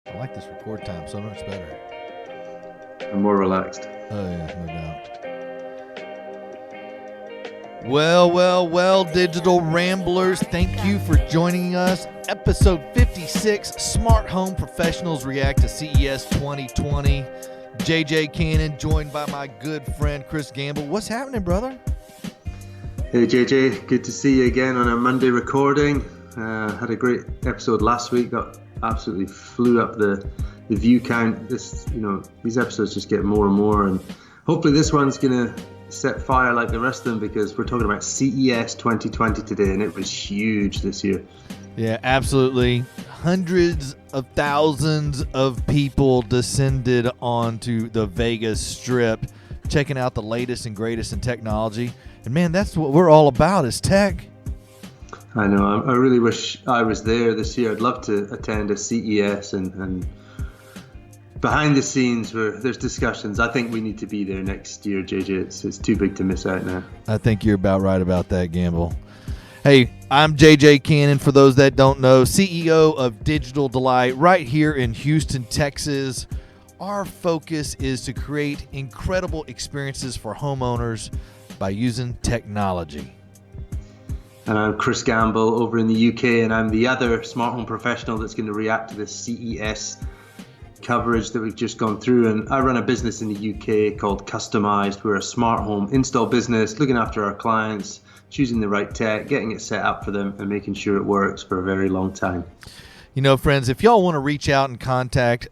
I like this record time so much better. And more relaxed. Oh, yeah, no doubt. Well, digital ramblers, thank you for joining us. Episode 56, Smart Home Professionals React to CES 2020. JJ Cannon, joined by my good friend Chris Gamble. What's happening, brother? Hey JJ, good to see you again on a Monday recording. Had a great episode last week. Absolutely flew up the view count. These episodes just get more and more, and hopefully this one's gonna set fire like the rest of them, because we're talking about CES 2020 today, and it was huge this year. Yeah, absolutely. Hundreds of thousands of people descended onto the Vegas Strip, checking out the latest and greatest in technology. And man, that's what we're all about, is tech. I know. I really wish I was there this year. I'd love to attend a CES and behind the scenes where there's discussions. I think we need to be there next year, JJ. It's too big to miss out now. I think you're about right about that, Gamble. Hey, I'm JJ Cannon, for those that don't know, CEO of Digital Delight right here in Houston, Texas. Our focus is to create incredible experiences for homeowners by using technology. And I'm Chris Gamble over in the UK, and I'm the other smart home professional that's going to react to this CES coverage that we've just gone through. And I run a business in the UK called Customized. We're a smart home install business, looking after our clients, choosing the right tech, getting it set up for them, and making sure it works for a very long time. You know, friends, if y'all want to reach out and contact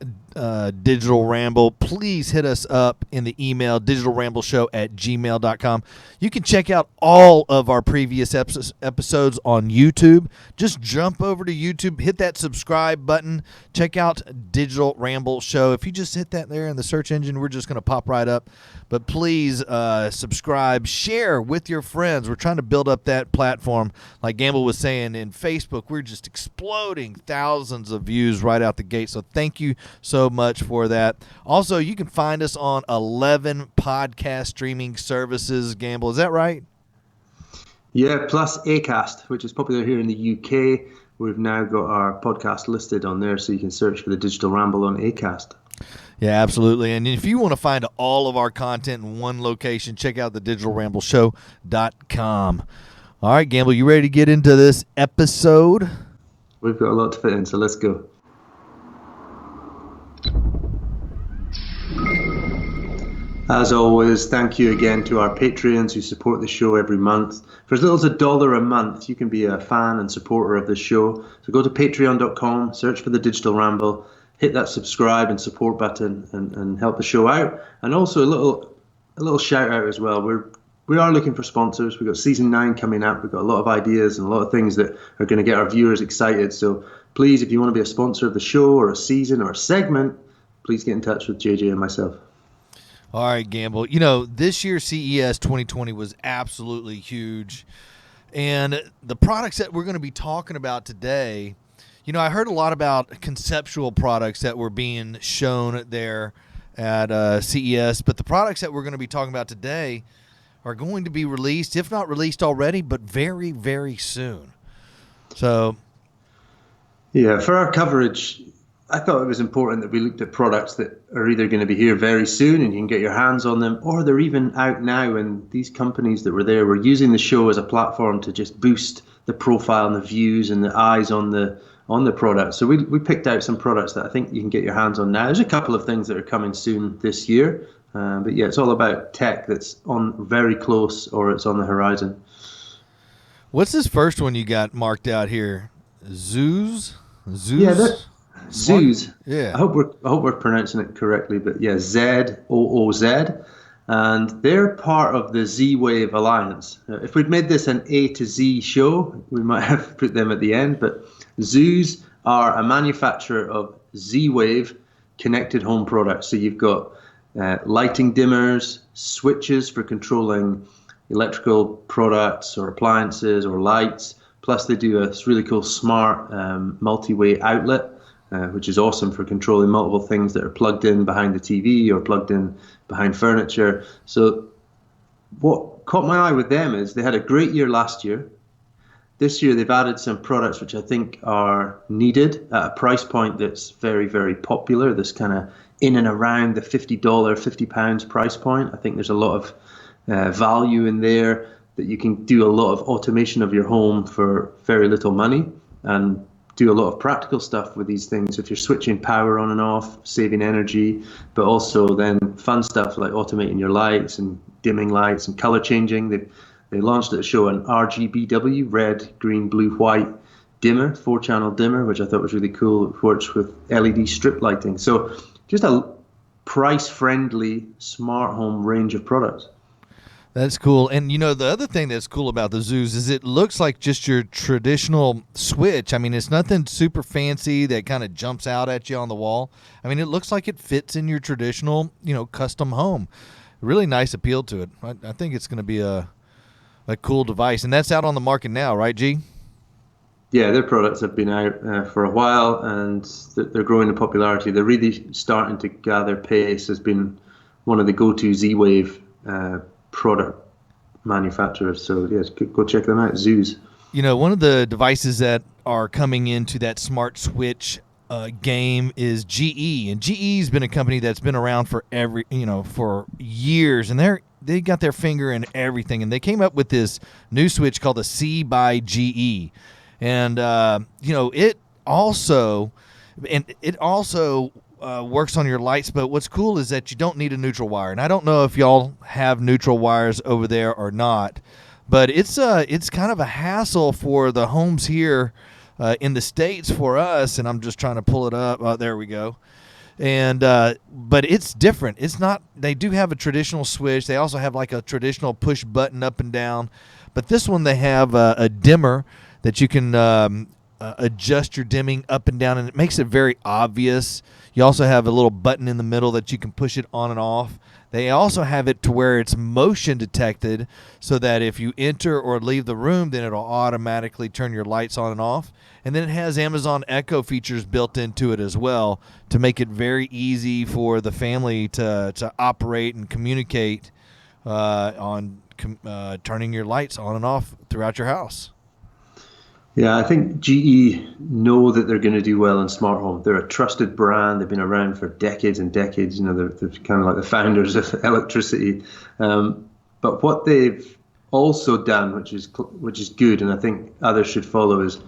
Digital Ramble, please hit us up in the email, digitalrambleshow@gmail.com. You can check out all of our previous episodes on YouTube. Just jump over to YouTube, hit that subscribe button, check out Digital Ramble Show. If you just hit that there in the search engine, we're just going to pop right up. But please subscribe, share with your friends. We're trying to build up that platform. Like Gamble was saying, in Facebook, we're just exploding thousands of views right out the gate. So thank you so much for that. Also, you can find us on 11 podcast streaming services. Gamble, is that right? Yeah, plus Acast, which is popular here in the UK. We've now got our podcast listed on there, so you can search for the Digital Ramble on Acast. Yeah, absolutely. And if you want to find all of our content in one location, check out the digitalrambleshow.com. All right, Gamble, you ready to get into this episode? We've got a lot to fit in, so let's go. As always, thank you again to our Patreons who support the show every month. For as little as $1 a month, you can be a fan and supporter of the show. So go to patreon.com, search for the Digital Ramble, hit that subscribe and support button, and help the show out. And also a little shout out as well. We are looking for sponsors. We've got season 9 coming up. We've got a lot of ideas and a lot of things that are going to get our viewers excited. So please, if you want to be a sponsor of the show or a season or a segment, please get in touch with JJ and myself. All right, Gamble. You know, this year's CES 2020 was absolutely huge. And the products that we're going to be talking about today, you know, I heard a lot about conceptual products that were being shown there at CES, but the products that we're going to be talking about today are going to be released, if not released already, but very, very soon. So, yeah, for our coverage, I thought it was important that we looked at products that are either going to be here very soon and you can get your hands on them, or they're even out now. And these companies that were there were using the show as a platform to just boost the profile and the views and the eyes on the product. So we picked out some products that I think you can get your hands on now. There's a couple of things that are coming soon this year. But yeah, it's all about tech that's on very close or it's on the horizon. what's this first one you got marked out here? Zoos? Yeah, Zoos. Yeah. I hope we're pronouncing it correctly, but yeah, ZOOZ, and they're part of the Z-Wave Alliance. If we'd made this an A to Z show, we might have put them at the end, but Zoos are a manufacturer of Z-Wave connected home products. So you've got lighting dimmers, switches for controlling electrical products or appliances or lights. Plus they do a really cool smart multi-way outlet, which is awesome for controlling multiple things that are plugged in behind the TV or plugged in behind furniture. So what caught my eye with them is they had a great year last year. this year they've added some products which I think are needed at a price point that's very, very popular. This kind of in and around the $50, £50 price point. I think there's a lot of value in there that you can do a lot of automation of your home for very little money and do a lot of practical stuff with these things. If you're switching power on and off, saving energy, but also then fun stuff like automating your lights and dimming lights and color changing. They launched at a show an RGBW, red, green, blue, white dimmer, 4-channel dimmer, which I thought was really cool. It works with LED strip lighting. So just a price-friendly smart home range of products. That's cool. And, the other thing that's cool about the Zoos is it looks like just your traditional switch. I mean, it's nothing super fancy that kind of jumps out at you on the wall. I mean, it looks like it fits in your traditional, custom home. Really nice appeal to it. I think it's going to be a cool device. And that's out on the market now, right, G? Yeah, their products have been out for a while, and they're growing in popularity. They're really starting to gather pace. Has been one of the go-to Z-Wave product manufacturers. So yes, go check them out. Zoos. One of the devices that are coming into that smart switch game is GE, and GE's been a company that's been around for for years, and they got their finger in everything, and they came up with this new switch called the C by GE, and it also works on your lights, but what's cool is that you don't need a neutral wire. And I don't know if y'all have neutral wires over there or not, but it's kind of a hassle for the homes here in the States for us. And I'm just trying to pull it up. Oh, there we go. And but it's different. It's not. They do have a traditional switch. They also have like a traditional push button up and down. But this one they have a dimmer that you can adjust your dimming up and down, and it makes it very obvious. You also have a little button in the middle that you can push it on and off. They also have it to where it's motion detected, so that if you enter or leave the room, then it'll automatically turn your lights on and off. And then it has Amazon Echo features built into it as well to make it very easy for the family to operate and communicate on turning your lights on and off throughout your house. Yeah, I think GE know that they're going to do well in smart home. They're a trusted brand. They've been around for decades and decades. They're kind of like the founders of electricity. But what they've also done, which is good, and I think others should follow, is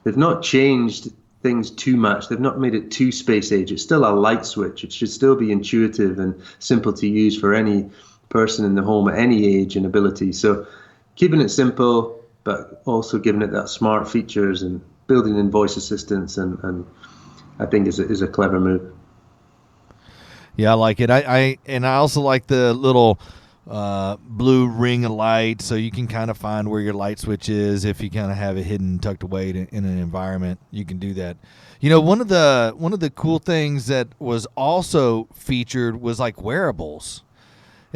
they've not changed things too much. They've not made it too space age. It's still a light switch. It should still be intuitive and simple to use for any person in the home at any age and ability. So keeping it simple, but also giving it that smart features and building in voice assistance, and I think is a clever move. Yeah, I like it. I also like the little blue ring of light, so you can kind of find where your light switch is if you kind of have it hidden, tucked away in an environment. You can do that. One of the cool things that was also featured was like wearables.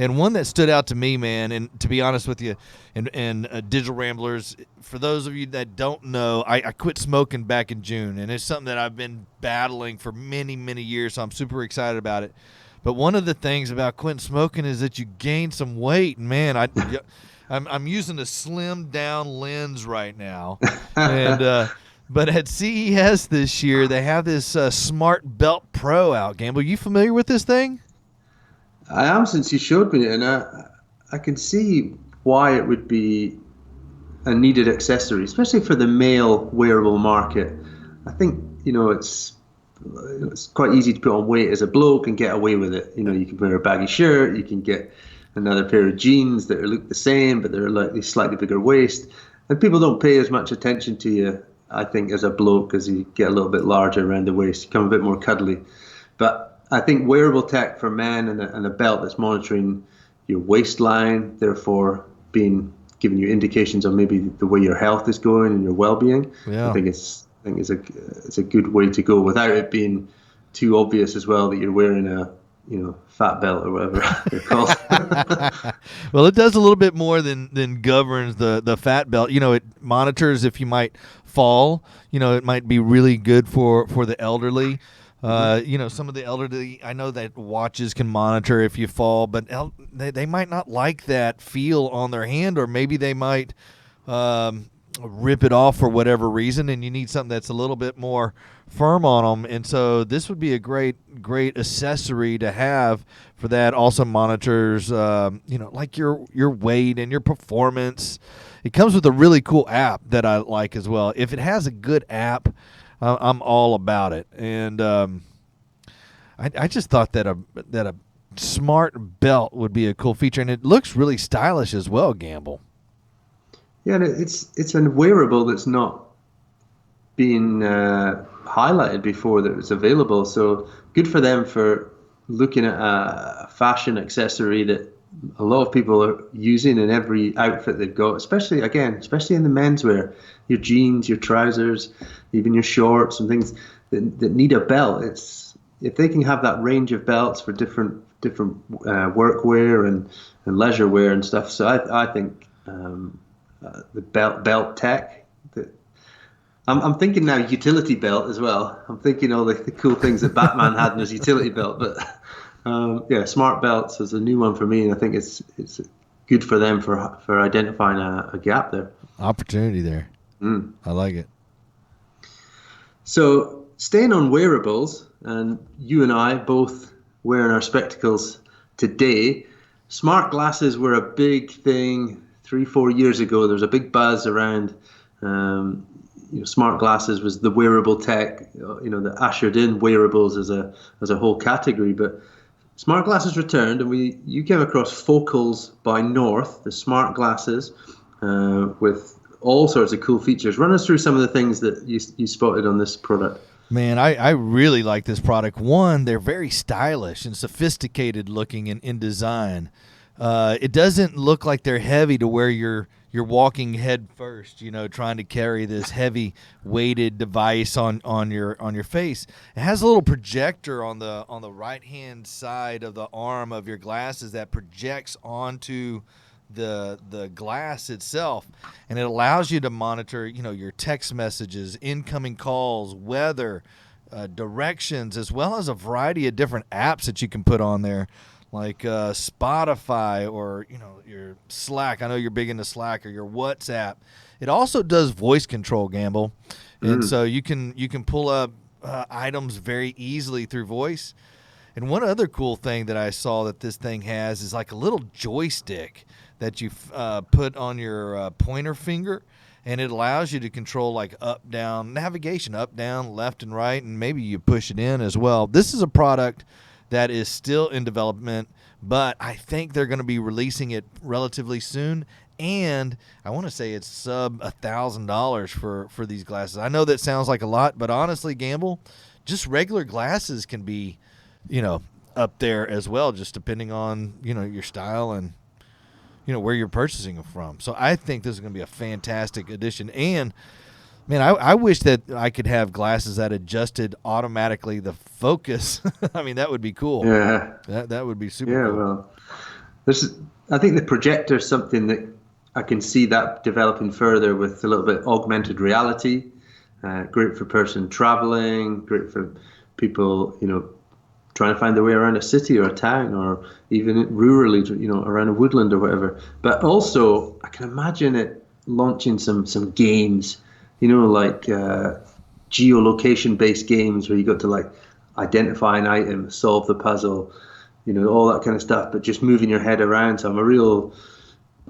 And one that stood out to me, man, and to be honest with you, and Digital Ramblers, for those of you that don't know, I quit smoking back in June, and it's something that I've been battling for many, many years, so I'm super excited about it. But one of the things about quitting smoking is that you gain some weight, and man, I'm using a slimmed down lens right now, and but at CES this year they have this Smart Belt Pro out. Gamble, you familiar with this thing? I am, since you showed me it, and I can see why it would be a needed accessory, especially for the male wearable market. I think it's quite easy to put on weight as a bloke and get away with it. You can wear a baggy shirt, you can get another pair of jeans that look the same, but they're like slightly bigger waist, and people don't pay as much attention to you, I think, as a bloke, as you get a little bit larger around the waist, you become a bit more cuddly. But I think wearable tech for men and a belt that's monitoring your waistline, therefore giving you indications on maybe the way your health is going and your well-being. Yeah. I think it's a good way to go without it being too obvious as well that you're wearing a fat belt or whatever they're called. Well, it does a little bit more than governs the fat belt. It monitors if you might fall. It might be really good for the elderly. Some of the elderly, I know that watches can monitor if you fall, but they might not like that feel on their hand, or maybe they might rip it off for whatever reason, and you need something that's a little bit more firm on them. And so this would be a great accessory to have for that. Also monitors, like your weight and your performance. It comes with a really cool app that I like as well. If it has a good app, I'm all about it. And I just thought that a smart belt would be a cool feature, and it looks really stylish as well, Gamble. Yeah, and it's a wearable that's not been highlighted before that was available. So good for them for looking at a fashion accessory that a lot of people are using in every outfit they've got, especially in the menswear, your jeans, your trousers, even your shorts and things that need a belt. If they can have that range of belts for different workwear and leisure wear and stuff. So I think the belt tech. I'm thinking now utility belt as well. I'm thinking all the cool things that Batman had in his utility belt. But smart belts is a new one for me, and I think it's good for them for identifying a gap there. Opportunity there. I like it. So staying on wearables, and you and I both wearing our spectacles today. Smart glasses were a big thing 3-4 years ago. There was a big buzz around. Smart glasses was the wearable tech, that ushered in wearables as a whole category. But smart glasses returned, and you came across Focals by North, the smart glasses, with all sorts of cool features. Run us through some of the things that you spotted on this product. Man, I really like this product. One, they're very stylish and sophisticated looking in design. It doesn't look like they're heavy to where you're walking head first, trying to carry this heavy weighted device on your face. It has a little projector on the right hand side of the arm of your glasses that projects onto the glass itself, and it allows you to monitor your text messages, incoming calls, weather, directions, as well as a variety of different apps that you can put on there, like Spotify or your Slack. I know you're big into Slack, or your WhatsApp. It also does voice control, Gamble, and so you can pull up items very easily through voice. And one other cool thing that I saw that this thing has is like a little joystick that you put on your pointer finger, and it allows you to control like up, down navigation, up, down, left, and right, and maybe you push it in as well. This is a product that is still in development, but I think they're going to be releasing it relatively soon. And I want to say it's sub $1,000 for these glasses. I know that sounds like a lot, but honestly, Gamble, just regular glasses can be, up there as well, just depending on, your style and, where you're purchasing them from. So I think this is going to be a fantastic addition. And, man, I wish that I could have glasses that adjusted automatically the focus. I mean, that would be cool. Yeah. That would be super cool. Well, I think the projector is something that I can see that developing further with a little bit augmented reality. Great for person traveling, great for people, trying to find their way around a city or a town, or even rurally, around a woodland or whatever. But also, I can imagine it launching some games, like geolocation-based games where you got to like identify an item, solve the puzzle, all that kind of stuff, but just moving your head around. So I'm a real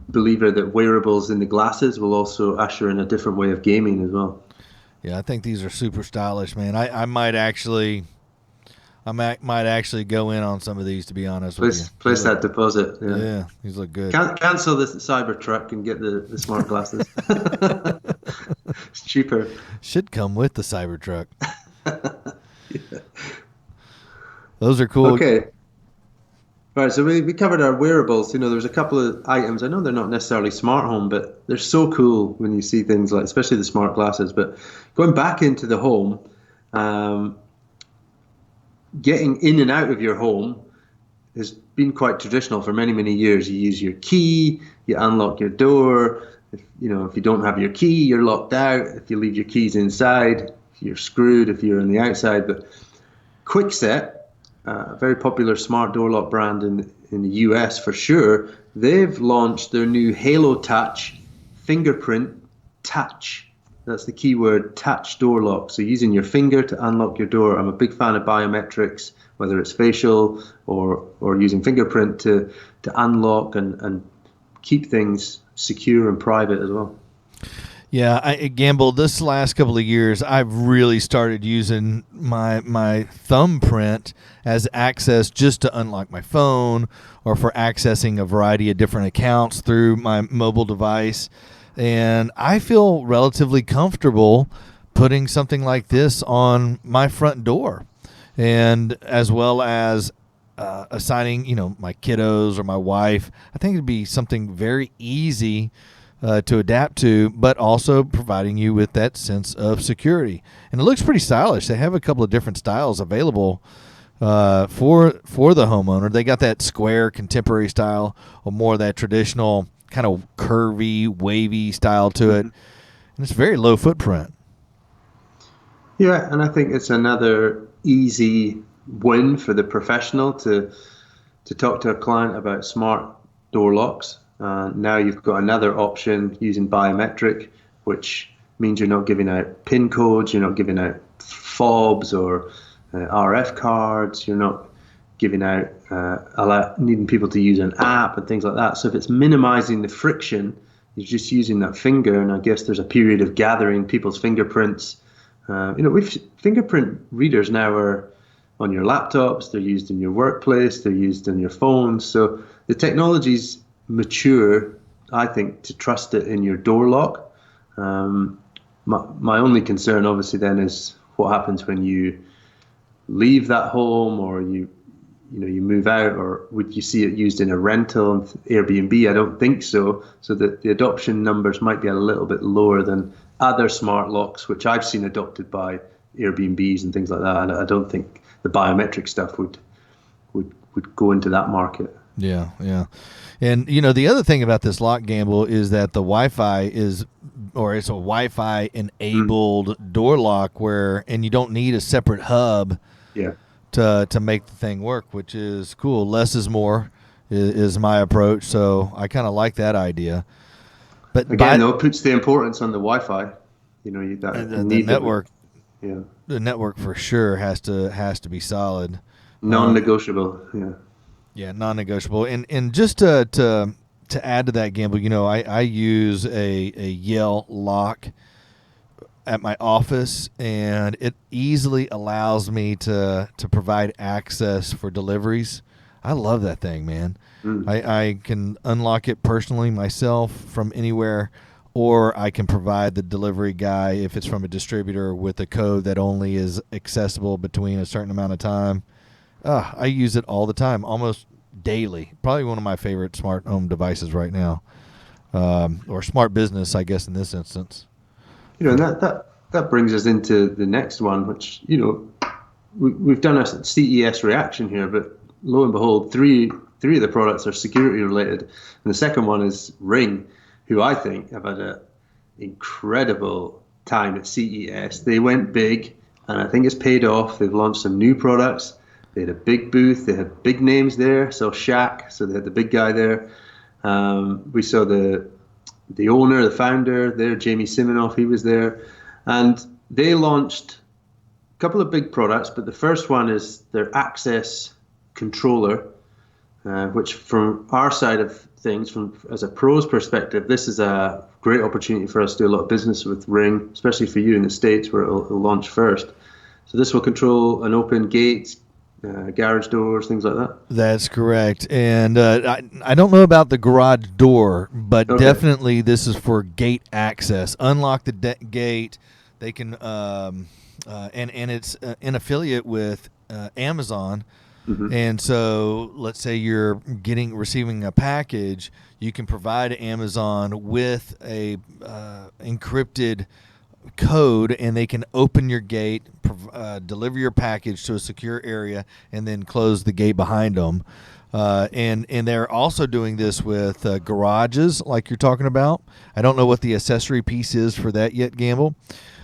believer that wearables in the glasses will also usher in a different way of gaming as well. Yeah, I think these are super stylish, man. I might actually go in on some of these, to be honest with you. Place that deposit. Yeah, these look good. Cancel the Cybertruck and get the smart glasses. It's cheaper. Should come with the Cybertruck. Yeah. Those are cool. Okay. All right, so we covered our wearables. There's a couple of items. I know they're not necessarily smart home, but they're so cool when you see things like, especially the smart glasses. But going back into the home, getting in and out of your home has been quite traditional for many, many years. You use your key, you unlock your door. If you don't have your key, you're locked out. If you leave your keys inside, you're screwed if you're on the outside. But Kwikset, a very popular smart door lock brand in the US for sure, they've launched their new Halo Touch fingerprint touch. That's the key word, touch door lock. So using your finger to unlock your door. I'm a big fan of biometrics, whether it's facial or using fingerprint to unlock and keep things secure and private as well. Yeah, Gamble, this last couple of years, I've really started using my thumbprint as access just to unlock my phone or for accessing a variety of different accounts through my mobile device. And I feel relatively comfortable putting something like this on my front door, and as well as assigning, my kiddos or my wife. I think it'd be something very easy to adapt to, but also providing you with that sense of security. And it looks pretty stylish. They have a couple of different styles available for the homeowner. They got that square contemporary style, or more of that traditional kind of curvy, wavy style to it. And it's very low footprint. Yeah, and I think it's another easy win for the professional to talk to a client about smart door locks. Now you've got another option using biometric, which means you're not giving out PIN codes, you're not giving out fobs or RF cards, you're not giving out needing people to use an app and things like that. So if it's minimizing the friction, you're just using that finger, and I guess there's a period of gathering people's fingerprints. We've fingerprint readers now are on your laptops, they're used in your workplace, they're used in your phones. So the technology's mature, I think, to trust it in your door lock. My only concern, obviously, then is what happens when you leave that home, or you move out, or would you see it used in a rental, Airbnb? I don't think so. So that the adoption numbers might be a little bit lower than other smart locks, which I've seen adopted by Airbnbs and things like that. And I don't think the biometric stuff would go into that market. Yeah. And, the other thing about this lock, Gamble, is that the Wi-Fi it's a Wi-Fi enabled door lock and you don't need a separate hub to make the thing work, which is cool. Less is more is my approach. So I kind of like that idea. But again, though, it puts the importance on the Wi-Fi. The network. Yeah. The network for sure has to be solid. Non-negotiable. Yeah. Yeah, non-negotiable. And just to add to that, Gamble, I use a Yale lock at my office, and it easily allows me to provide access for deliveries. I love that thing, man. I can unlock it personally myself from anywhere, or I can provide the delivery guy, if it's from a distributor, with a code that only is accessible between a certain amount of time. I use it all the time, almost daily. Probably one of my favorite smart home devices right now, or smart business, I guess, in this instance. And that brings us into the next one, which we've done a CES reaction here, but lo and behold, three of the products are security related, and the second one is Ring, who I think have had an incredible time at CES. They went big, and I think it's paid off. They've launched some new products. They had a big booth. They had big names there. So Shaq, so they had the big guy there. We saw the owner, the founder there, Jamie Siminoff. He was there, and they launched a couple of big products. But the first one is their Access controller, which from our side of things, as a pro's perspective, this is a great opportunity for us to do a lot of business with Ring, especially for you in the States where it'll launch first. So this will control and open gates, garage doors, things like that. That's correct. And I don't know about the garage door, but definitely this is for gate access. Unlock the gate. They can, and it's an affiliate with Amazon. Mm-hmm. And so let's say you're receiving a package, you can provide Amazon with a encrypted code, and they can open your gate, deliver your package to a secure area, and then close the gate behind them. And they're also doing this with garages, like you're talking about. I don't know what the accessory piece is for that yet, Gamble.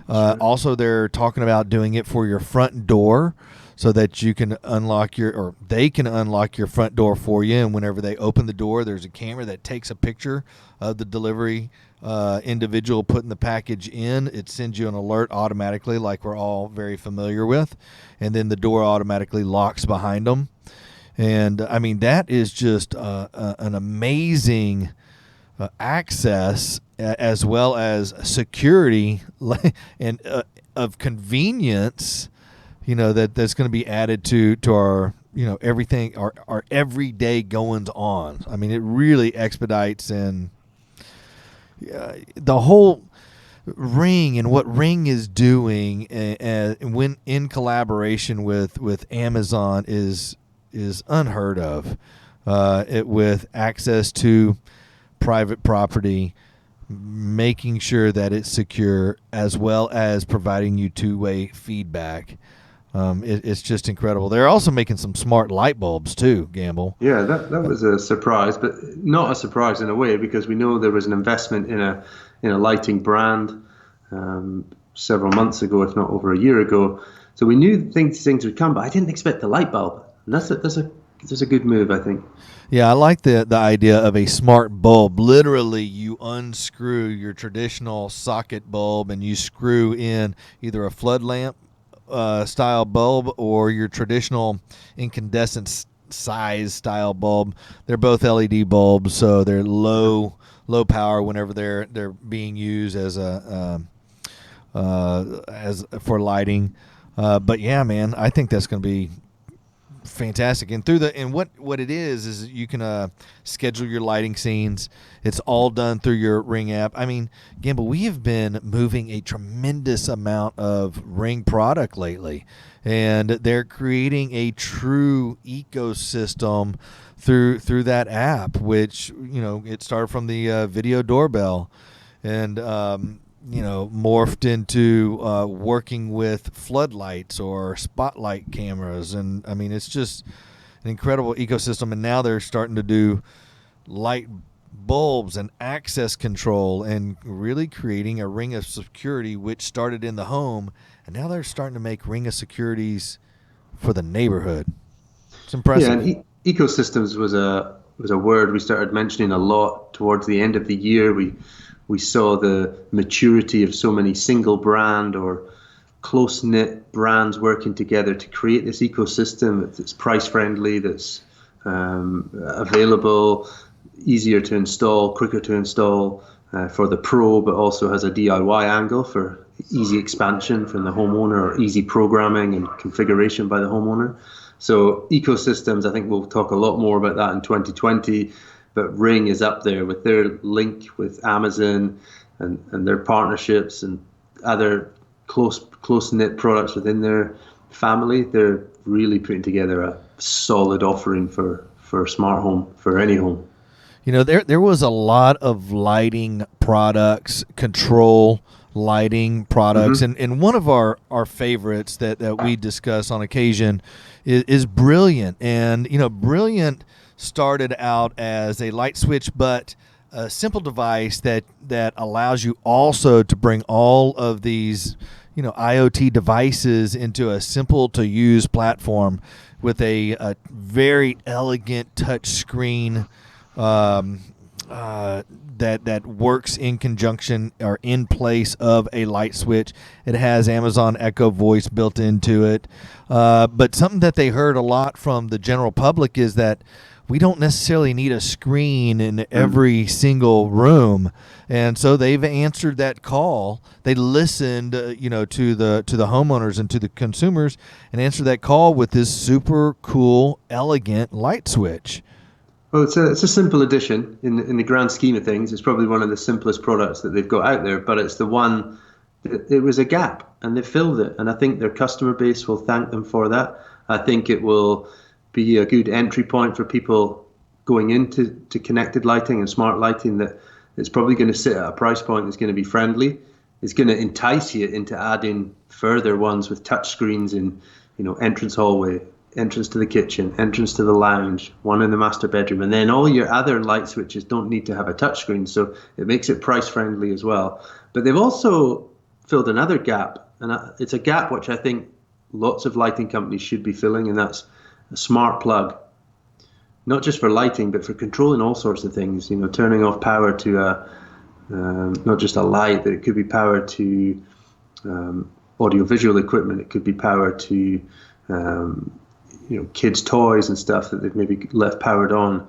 Sure. Also, they're talking about doing it for your front door. so that you can they can unlock your front door for you. And whenever they open the door, there's a camera that takes a picture of the delivery individual putting the package in. It sends you an alert automatically, like we're all very familiar with, and then the door automatically locks behind them. And I mean, that is just an amazing access, as well as security and of convenience, that's going to be added to our everything, our everyday goings on. I mean, it really expedites and the whole Ring and what Ring is doing when in collaboration with Amazon is unheard of. With access to private property, making sure that it's secure, as well as providing you two-way feedback. It's just incredible. They're also making some smart light bulbs too, Gamble. Yeah, that was a surprise, but not a surprise in a way, because we know there was an investment in a lighting brand several months ago, if not over a year ago. So we knew things would come, but I didn't expect the light bulb. And that's a good move, I think. Yeah, I like the idea of a smart bulb. Literally, you unscrew your traditional socket bulb and you screw in either a flood lamp style bulb or your traditional incandescent size style bulb. They're both LED bulbs, so they're low power whenever they're being used as as for lighting. But yeah, man, I think that's going to be fantastic. And what it is you can schedule your lighting scenes. It's all done through your Ring app. I mean, Gamble, we have been moving a tremendous amount of Ring product lately, and they're creating a true ecosystem through that app, which it started from the video doorbell and morphed into working with floodlights or spotlight cameras. And I mean, it's just an incredible ecosystem. And now they're starting to do light bulbs and access control and really creating a ring of security, which started in the home. And now they're starting to make ring of securities for the neighborhood. It's impressive. Yeah, and ecosystems was a word we started mentioning a lot towards the end of the year. We saw the maturity of so many single brand or close-knit brands working together to create this ecosystem that's price-friendly, that's available, easier to install, quicker to install for the pro, but also has a DIY angle for easy expansion from the homeowner or easy programming and configuration by the homeowner. So ecosystems, I think we'll talk a lot more about that in 2020. But Ring is up there with their link with Amazon and their partnerships and other close-knit products within their family. They're really putting together a solid offering for smart home, for any home. There was a lot of lighting products, control lighting products, and one of our favorites that we discuss on occasion is Brilliant. And Brilliant started out as a light switch, but a simple device that allows you also to bring all of these IoT devices into a simple to use platform with a very elegant touch screen that works in conjunction or in place of a light switch. It has Amazon Echo Voice built into it. But something that they heard a lot from the general public is that we don't necessarily need a screen in every single room. And so they've answered that call. They listened, to the homeowners and to the consumers, and answered that call with this super cool, elegant light switch. Well, it's a simple addition in the grand scheme of things. It's probably one of the simplest products that they've got out there, but it's the one. It was a gap, and they filled it. And I think their customer base will thank them for that. I think it will be a good entry point for people going into connected lighting and smart lighting, that it's probably going to sit at a price point that's going to be friendly. It's going to entice you into adding further ones with touch screens in, entrance hallway, entrance to the kitchen, entrance to the lounge, one in the master bedroom, and then all your other light switches don't need to have a touch screen, so it makes it price friendly as well. But they've also filled another gap, and it's a gap which I think lots of lighting companies should be filling, and that's a smart plug. Not just for lighting, but for controlling all sorts of things. Turning off power to not just a light, but it could be power to audiovisual equipment. It could be power to kids' toys and stuff that they've maybe left powered on.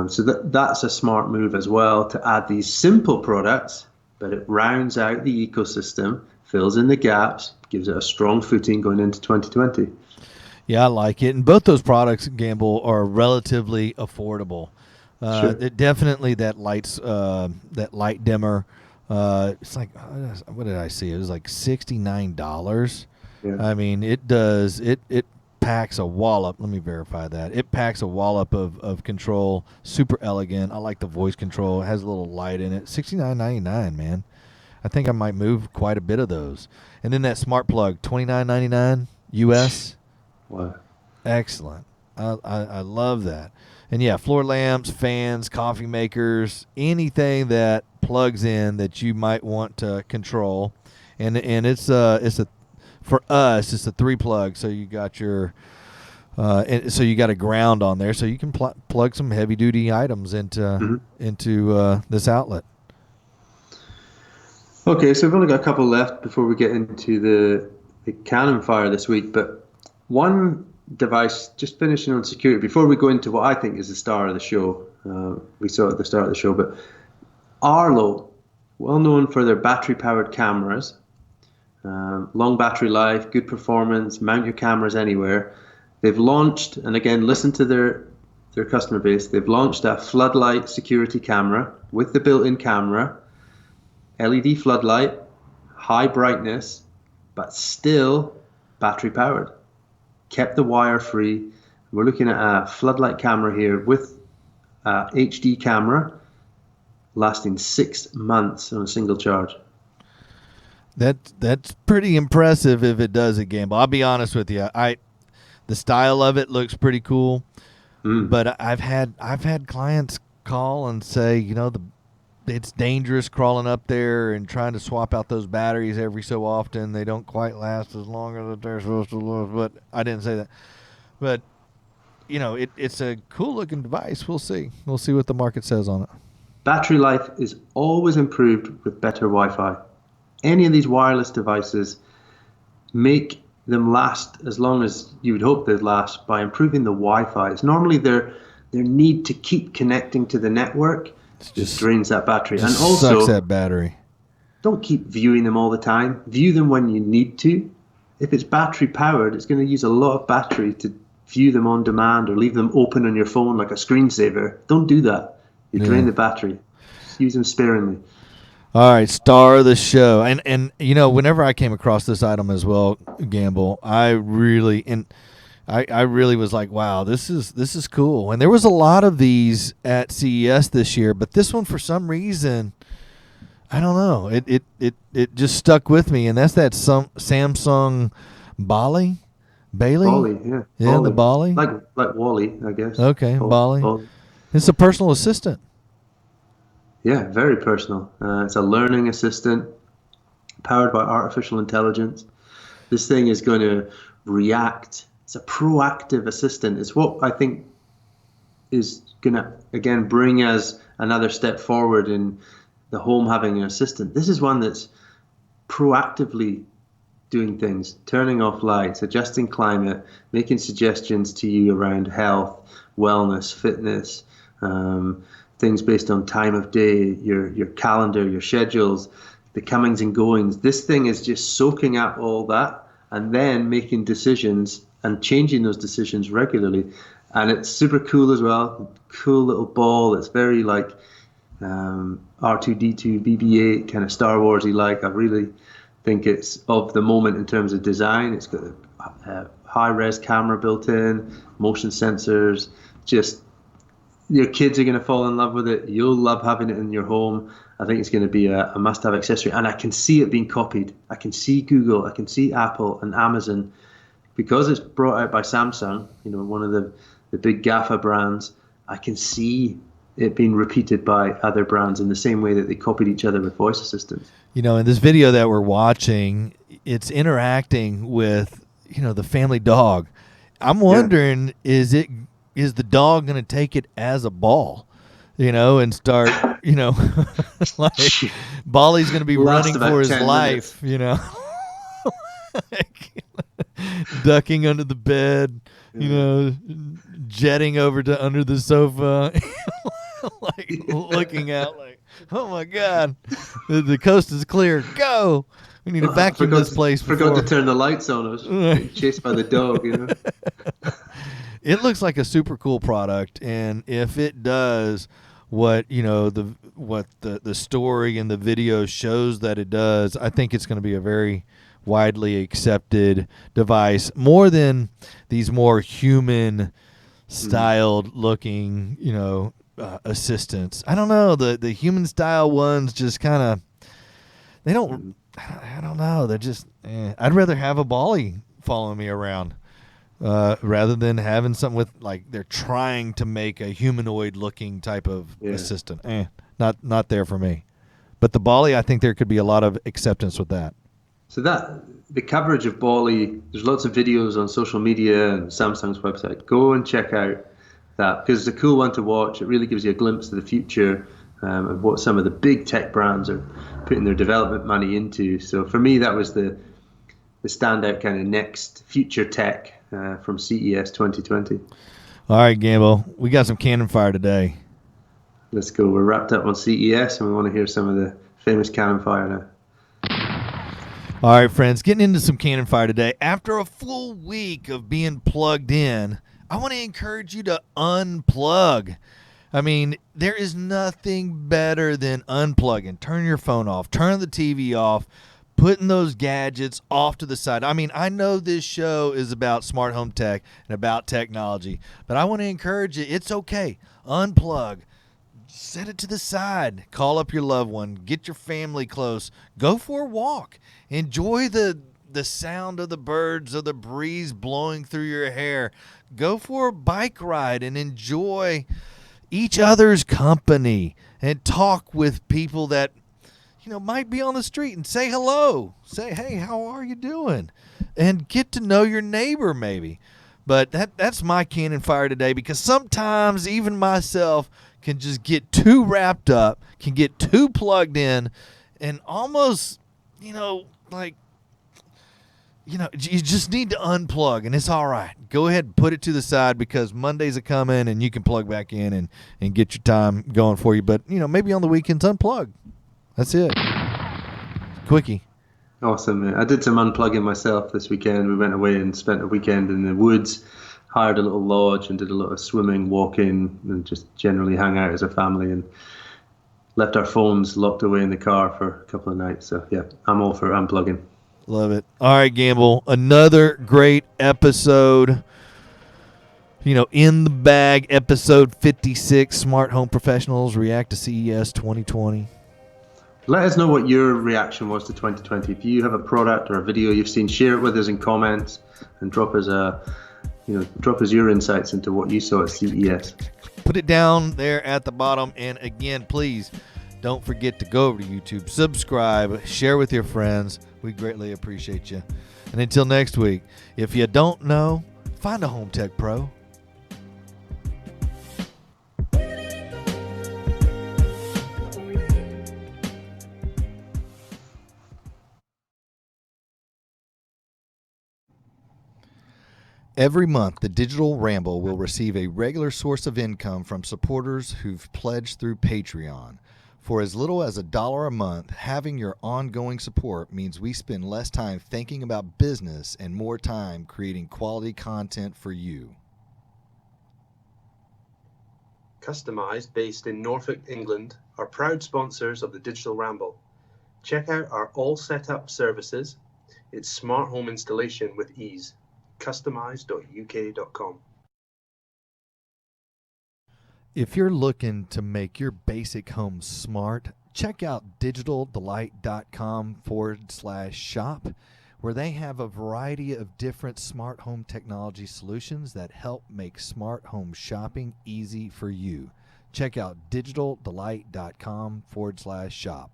So that's a smart move as well, to add these simple products, but it rounds out the ecosystem, fills in the gaps, gives it a strong footing going into 2020. Yeah, I like it. And both those products, Gamble, are relatively affordable. Sure. Definitely that light dimmer. It's like, what did I see? It was like $69. Yeah. I mean, it packs a wallop. Let me verify that. It packs a wallop of control. Super elegant. I like the voice control. It has a little light in it. $69.99, man. I think I might move quite a bit of those. And then that smart plug, $29.99 US. Wow. Excellent. I love that. And yeah, floor lamps, fans, coffee makers, anything that plugs in that you might want to control. And it's for us, it's a 3-plug. So you got so you got a ground on there, so you can plug some heavy duty items into this outlet. Okay, so we've only got a couple left before we get into the cannon fire this week, but one device, just finishing on security, before we go into what I think is the star of the show. We saw it at the start of the show, but Arlo, well known for their battery-powered cameras, long battery life, good performance, mount your cameras anywhere. They've launched, and again, listen to their customer base, they've launched a floodlight security camera with the built-in camera, LED floodlight, high brightness, but still battery-powered. Kept the wire free. We're looking at a floodlight camera here with a HD camera lasting 6 months on a single charge. That's pretty impressive if it does it, Gamble. I'll be honest with you. The style of it looks pretty cool, but I've had clients call and say, it's dangerous crawling up there and trying to swap out those batteries every so often. They don't quite last as long as they're supposed to last. But I didn't say that. But it's a cool looking device. We'll see. We'll see what the market says on it. Battery life is always improved with better Wi-Fi. Any of these wireless devices make them last as long as you would hope they'd last by improving the Wi-Fi. It's normally their need to keep connecting to the network just drains that battery. And also sucks that battery. Don't keep viewing them all the time. View them when you need to. If it's battery powered, it's going to use a lot of battery to view them on demand or leave them open on your phone like a screensaver. Don't do that. You drain the battery. Just use them sparingly. All right, star of the show. And whenever I came across this item as well, Gamble, I really was like, wow, this is cool. And there was a lot of these at CES this year, but this one for some reason, I don't know, it just stuck with me, and that's that Samsung Bailey. Wally, yeah. Yeah, Wally. The Bailey. Like Wally, I guess. Okay, Bailey. It's a personal assistant. Yeah, very personal. It's a learning assistant powered by artificial intelligence. This thing is going to react. It's a proactive assistant. It's what I think is going to, again, bring us another step forward in the home having an assistant. This is one that's proactively doing things, turning off lights, adjusting climate, making suggestions to you around health, wellness, fitness, things based on time of day, your calendar, your schedules, the comings and goings. This thing is just soaking up all that and then making decisions and changing those decisions regularly. And it's super cool as well. Cool little ball. It's very like R2-D2, BB-8, kind of Star Wars-y like. I really think it's of the moment in terms of design. It's got a high-res camera built in, motion sensors, just your kids are going to fall in love with it. You'll love having it in your home. I think it's going to be a must-have accessory. And I can see it being copied. I can see Google, I can see Apple and Amazon. Because it's brought out by Samsung, one of the big GAFA brands, I can see it being repeated by other brands in the same way that they copied each other with voice assistants. In this video that we're watching, it's interacting with the family dog. I'm wondering, is the dog going to take it as a ball, and start, like Bolly's going to be Last running about for his 10 life, like, ducking under the bed, jetting over to under the sofa, like looking out like, oh my God, the coast is clear. Go. We need to vacuum this place Forgot before. to turn the lights on. I was getting chased by the dog, It looks like a super cool product, and if it does what the story and the video shows that it does, I think it's going to be a very widely accepted device, more than these more human styled looking assistants. I don't know, the human style ones just kind of, they don't, I don't know, they're just I'd rather have a Bolly following me around rather than having something with, like, they're trying to make a humanoid looking type of assistant. Not there for me. But the Bolly, I think there could be a lot of acceptance with that. So the coverage of Bolly, there's lots of videos on social media and Samsung's website. Go and check out that, because it's a cool one to watch. It really gives you a glimpse of the future of what some of the big tech brands are putting their development money into. So for me, that was the standout kind of next future tech from CES 2020. All right, Gamble, we got some cannon fire today. Let's go. We're wrapped up on CES, and we want to hear some of the famous cannon fire now. All right, friends, getting into some cannon fire today. After a full week of being plugged in, I want to encourage you to unplug. I mean, there is nothing better than unplugging. Turn your phone off. Turn the TV off. Putting those gadgets off to the side. I mean, I know this show is about smart home tech and about technology, but I want to encourage you. It's okay. Unplug. Set it to the side. Call up your loved one. Get your family close. Go for a walk. Enjoy the sound of the birds or the breeze blowing through your hair. Go for a bike ride and enjoy each other's company and talk with people that might be on the street, and say hello. Say, hey, how are you doing? And get to know your neighbor maybe. But that's my cannon fire today, because sometimes even myself can just get too wrapped up, can get too plugged in, and almost, you just need to unplug, and it's all right. Go ahead and put it to the side, because Mondays are coming and you can plug back in and get your time going for you. But, maybe on the weekends, unplug. That's it. Quickie. Awesome, man. I did some unplugging myself this weekend. We went away and spent a weekend in the woods, hired a little lodge and did a lot of swimming, walking, and just generally hang out as a family, and left our phones locked away in the car for a couple of nights. So, yeah, I'm all for unplugging. Love it. All right, Gamble. Another great episode. In the bag, episode 56, Smart Home Professionals React to CES 2020. Let us know what your reaction was to 2020. If you have a product or a video you've seen, share it with us in comments and drop us your insights into what you saw at CES. Put it down there at the bottom. And again, please don't forget to go over to YouTube, subscribe, share with your friends. We greatly appreciate you. And until next week, if you don't know, find a home tech pro. Every month, the Digital Ramble will receive a regular source of income from supporters who've pledged through Patreon. For as little as $1 a month, having your ongoing support means we spend less time thinking about business and more time creating quality content for you. Customized, based in Norfolk, England, are proud sponsors of the Digital Ramble. Check out our all setup services. It's smart home installation with ease. Customize.uk.com. If you're looking to make your basic home smart, check out digitaldelight.com/shop, where they have a variety of different smart home technology solutions that help make smart home shopping easy for you. Check out digitaldelight.com/shop.